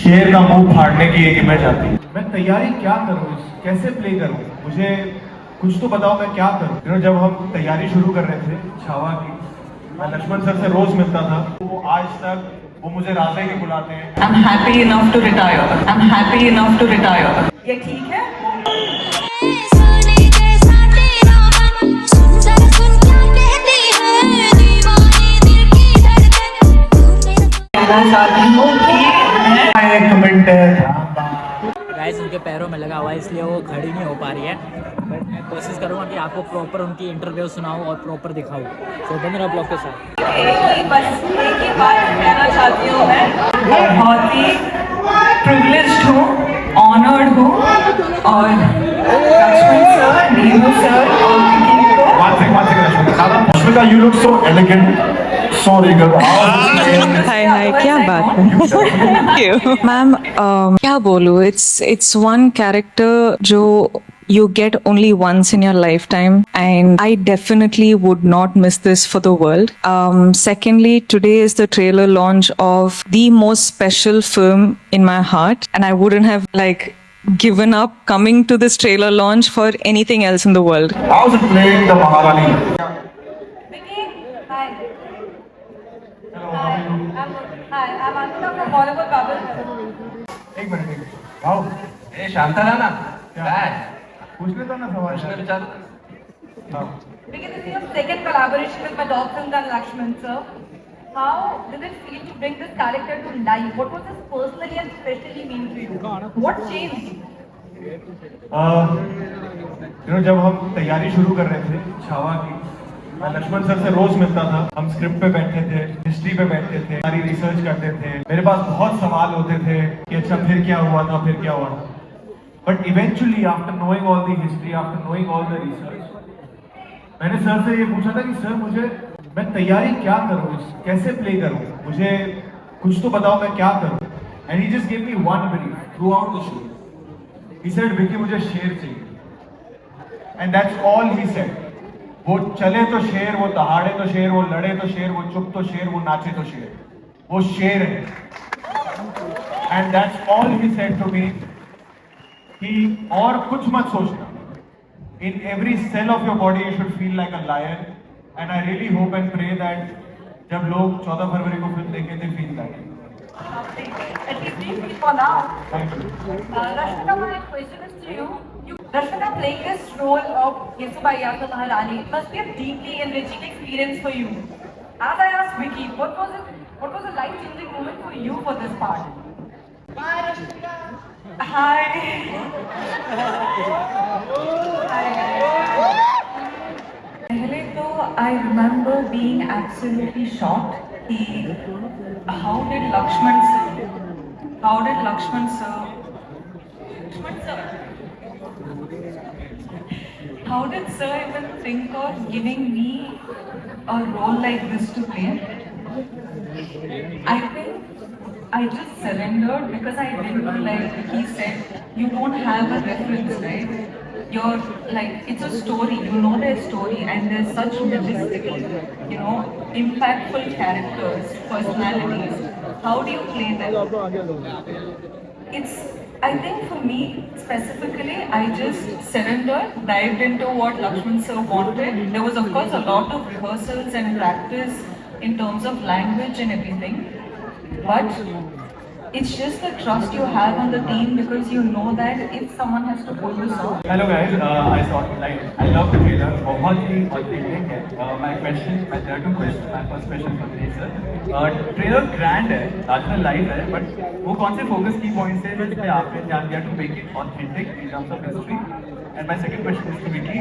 शेर का मुंह फाड़ने की एक इमेज आती है। मैं तैयारी क्या करूँ, कैसे प्ले करूँ, मुझे कुछ तो बताओ मैं क्या करूँ। जब हम तैयारी शुरू कर रहे थे छावा की, मैं लक्ष्मण सर से रोज मिलता था, वो आज तक वो मुझे राजा ही बुलाते हैं। I'm happy enough to retire. I'm happy enough to retire. ये ठीक है? कहना चाहती हूँ कि मैं कमेंट गाइस उनके पैरों में लगा हुआ है इसलिए वो खड़ी नहीं हो पा रही है, बट मैं कोशिश करूँगा कि आपको प्रॉपर उनकी इंटरव्यू सुनाऊँ और प्रॉपर दिखाऊँ। तो बने रहो ब्लॉग के साथ। एक ही बात कहना चाहती हूँ, मैं बहुत ही प्रिविलेज्ड हूँ, ऑनर्ड हूँ और लक्ष्मण सर, नीरू सर और विकी को Ashmita, you look so elegant, so regal. हाय हाय, क्या बात है मैम। क्या बोलूँ, इट्स वन कैरेक्टर जो you get only once in your lifetime, and I definitely would not miss this for the world. Secondly, today is the trailer launch of the most special film in my heart, and I wouldn't have given up coming to this trailer launch for anything else in the world. How's it playing the Maharani? Vicky, hi. Hello, how are you? I'm Anita from Bollywood Bubble. एक minute. Wow, ए शांता ना काय पूछ लेता ना सवाल। प्रश्न विचार Vicky, this is your second collaboration with my dog film and Lakshman sir. How did it feel to bring this character to life? What was this personally and specially mean to you? What changed? जब हम तैयारी शुरू कर रहे थे छावा की, मैं Lakshman sir से रोज मिलता था। हम स्क्रिप्ट पे बैठते थे, हिस्ट्री पे बैठते थे, सारी रिसर्च करते थे। मेरे पास बहुत सवाल होते थे कि अच्छा फिर क्या हुआ था, फिर क्या हुआ था। But eventually after knowing all the history, after knowing all the research, मैंने सर से ये पूछा था कि सर मैं तैयारी क्या करूँ, कैसे प्ले करूँ, मुझे कुछ तो बताओ मैं क्या करूँ। And he just give me one brief through out the show. He said Vicky मुझे शेर चाहिए, and that's all he said. वो चले तो शेर, वो दहाड़े तो शेर, वो लड़े तो शेर, वो चुप तो शेर, वो नाचे तो शेर, वो शेर है। And that's all he said to me कि और कुछ मत सोचना। In every cell of your body you should feel like a lion, and I really hope and pray that जब लोग 14 फरवरी को फिल्म देखें they feel that. At least three people for now. Thank you. Rashmika, my question is to you. Rashmika, playing this role of Yesubai Yasir Maharani must be a deeply enriching experience for you. As I asked Vicky, what was a life-changing moment for you for this part? Bye, Rashmika. पहले तो I remember being absolutely shocked कि how did Lakshman sir how did sir even think of giving me a role like this to play? I think I just surrendered because I didn't, like he said, you don't have a reference, right? You're like, it's a story, you know their story, and there's such majestic, impactful characters, personalities. How do you play them? I think for me specifically, I just surrendered, dived into what Lakshman sir wanted. There was of course a lot of rehearsals and practice in terms of language and everything. But it's just the trust you have on the team because you know that if someone has to pull this off. Hello guys, I love the trailer. बहुत ही authentic है. There are two questions. My first question for Dinesh sir. Trailer grand है, larger than life है, but वो कौन से focus key points हैं जिस पे आपने ध्यान दिया to make it authentic in terms of history? And my second question is to Vicky.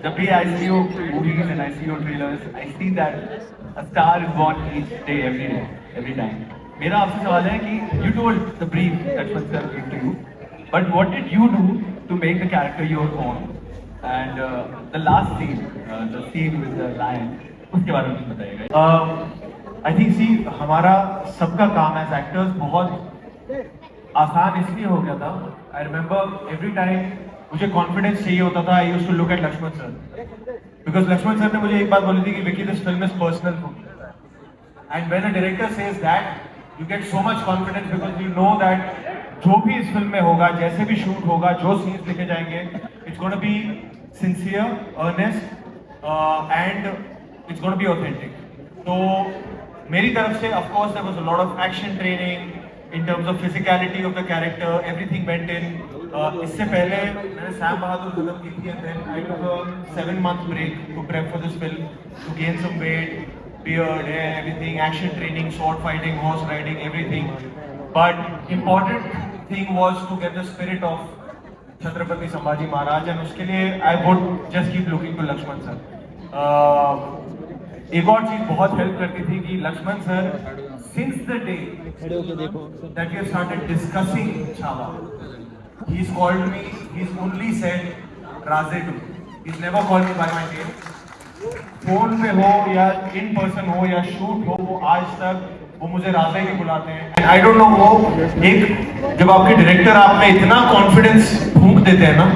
जब भी I see your movies and I see your trailers, I see that a star is born each day, every time. मेरा आपसे सवाल है कि you told the brief that was given to you, but what did you do to make the character your own? And the last scene, the scene with the lion, उसके बारे में कुछ बताइएगा। I think see हमारा सबका काम as actors बहुत आसान इसलिए हो गया था। I remember every time मुझे confidence चाहिए होता था, I used to look at Lakshman sir, because Lakshman sir ने मुझे एक बात बोली थी कि Vicky, this film is personal for me, and when a director says that, you get so much confidence because you know that जो भी इस फिल्म में होगा, जैसे भी शूट होगा, जो सीन्स लिखे जाएंगे, it's going to be sincere, earnest, and it's going to be authentic. तो मेरी तरफ से, of course, there was a lot of action training in terms of physicality of the character. Everything went in. इससे पहले मैंने Sam बहादुर खत्म की थी, and then I took a 7-month break to prep for this film, to gain some weight, beard, hair, everything, action training, sword fighting, horse riding, everything. But important thing was to get the spirit of Chhatrapati Sambhaji Maharaj, and उसके लिए I would just keep looking to Lakshman sir. एक और चीज बहुत help करती थी कि Laxman sir, since the day that we have started discussing Chhawa, he's called me, he's only said Razedu. He's never called me by my name. Phone पे हो या इन पर्सन हो या शूट हो, वो आज तक वो मुझे राजा ही बुलाते हैं. आई डोंट नो, वो एक जब आपके डायरेक्टर आप में इतना कॉन्फिडेंस फूंक देते हैं ना,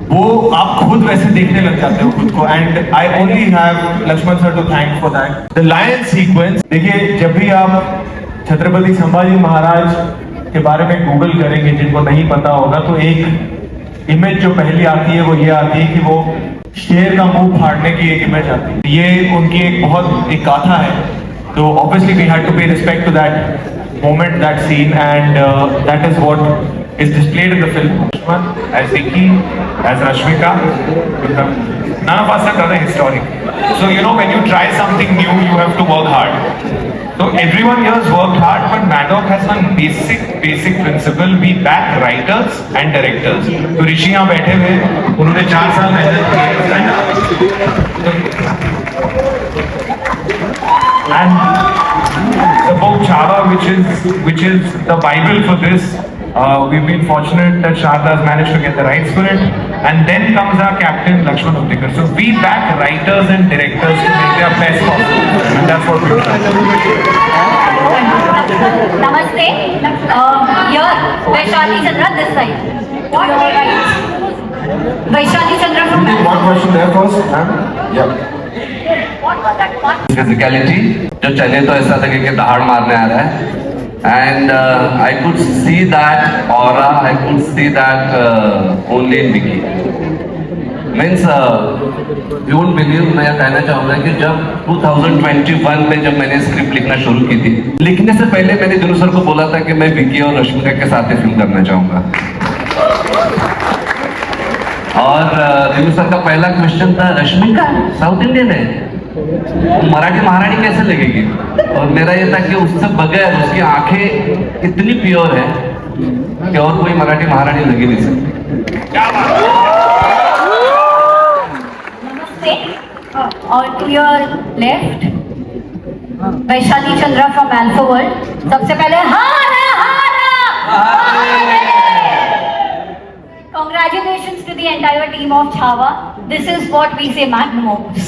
वो आप खुद वैसे देखने लग जाते हो खुद को. And I only have Laxman sir to thank for that. The lion sequence, देखिए जब भी आप छत्रपति संभाजी महाराज के बारे में गूगल करेंगे, जिनको नहीं पता होगा, तो एक इमेज जो पहली आती है वो ये आती है कि वो शेर का मुंह फाड़ने की एक इमेज आती है. ये उनकी एक बहुत एक गाथा है. So obviously we had to pay respect to that moment, that scene, and that is what is displayed in the film. As Vicky, as Rashmika, none of us have done a historic. So you know, when you try something new, you have to work hard. So everyone here has worked hard, but Maddock has one basic principle. We back writers and directors. तो ऋषि यहाँ बैठे हुए, उन्होंने 4 साल मेहनत की. And the book Chhawa, which is the Bible for this, we've been fortunate that Sharda has managed to get the rights for it. And then comes our captain Lakshman Uttikar. So we back writers and directors to make their best possible, and that's what we've done. Namaste. Here, Vaishali Chandra this side. What right? Vaishali Chandra from. One question there first, ma'am. Yeah. What was that one? Physicality जो चले तो ऐसा लगे कि दहाड़ मारने आ रहा है. And I could see that aura, I could see that only in Vicky. Means you won't believe, मैं कहना चाहूँगा कि जब 2021 में जब मैंने स्क्रिप्ट लिखना शुरू की थी, लिखने से पहले मैंने दिनू सर को बोला था कि मैं विकी और रश्मिका के साथ ही फिल्म करना चाहूँगा. और दिनू सर का पहला क्वेश्चन था, रश्मिका साउथ इंडियन है, मराठी महारानी कैसे लगेगी? और मेरा ये था कि उससे बगैर उसकी आंखें इतनी प्योर है कि और कोई मराठी महारानी लगी नहीं सकती. Namaste. और to your left, Vaishali Chandra from Alpha World. सबसे पहले Congratulations to the entire team of Chhawa. This is what we say magnum opus.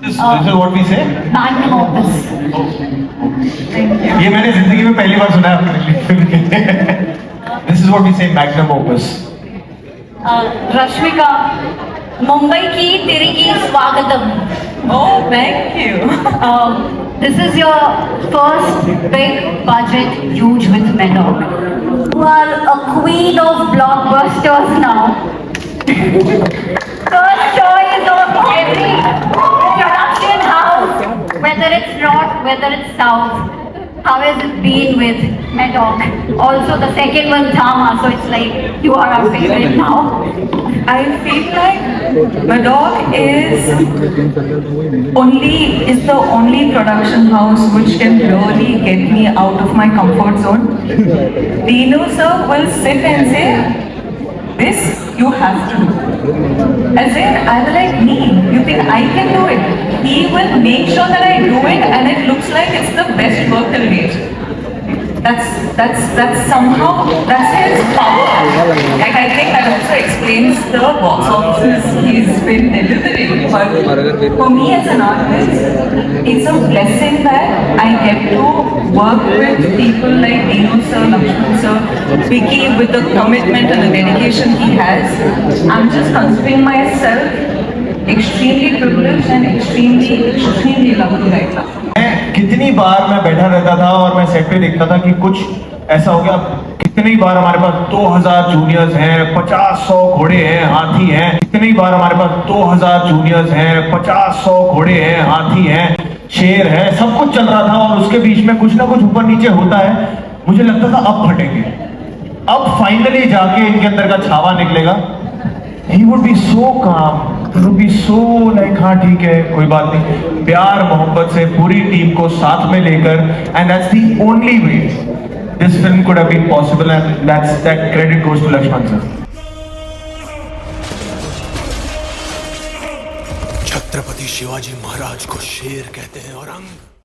This is what we say. Magnum opus. ये मैंने जिंदगी में पहली बार सुना है अपने फिल्म के. This is what we say magnum opus. Rashmika, Mumbai की तिरिगी स्वागतम. Oh, thank you. This is your first big budget huge with Maddock. You are a queen of blockbusters now. First choice of every production house, whether it's north, whether it's south. How has it been with Maddock? Also the second one, Thama, so it's like you are our favorite now. I feel like Maddock is the only production house which can really get me out of my comfort zone. Dino sir will sit and say, this you have to do. As in, I will like, me, you think I can do it? He will make sure that I do it and it looks like it's the best work till date. That's somehow, that's his power. Like, I think that also explains the box offices he's been delivering. But for me as an artist, it's a blessing that I get to work with people like Dino sir, Lakshman sir, Vicky, with the commitment and the dedication he has. I'm just considering myself extremely privileged and extremely lucky right now. कितनी बार मैं बैठा रहता था और मैं set पे देखता था कि कुछ ऐसा हो गया। कितनी बार हमारे पास 2000 जूनियर्स हैं, 50-100 घोड़े हैं, हाथी हैं। कितनी बार हमारे पास 2000 जूनियर्स हैं, 50-100 घोड़े हैं, हाथी हैं, शेर है, सब कुछ चल रहा था और उसके बीच में कुछ ना कुछ ऊपर नीचे होता है। मुझे लगता था अब फटेंगे, अब फाइनली जाके इनके अंदर का छावा निकलेगा। He would be so calm, he would be so like हाँ ठीक है कोई बात नहीं, प्यार मोहब्बत से पूरी टीम को साथ में लेकर, and that's the only way this film could have been possible, and that credit goes to Lakshman sir. Chhatrapati Shivaji Maharaj को शेर कहते हैं और अंग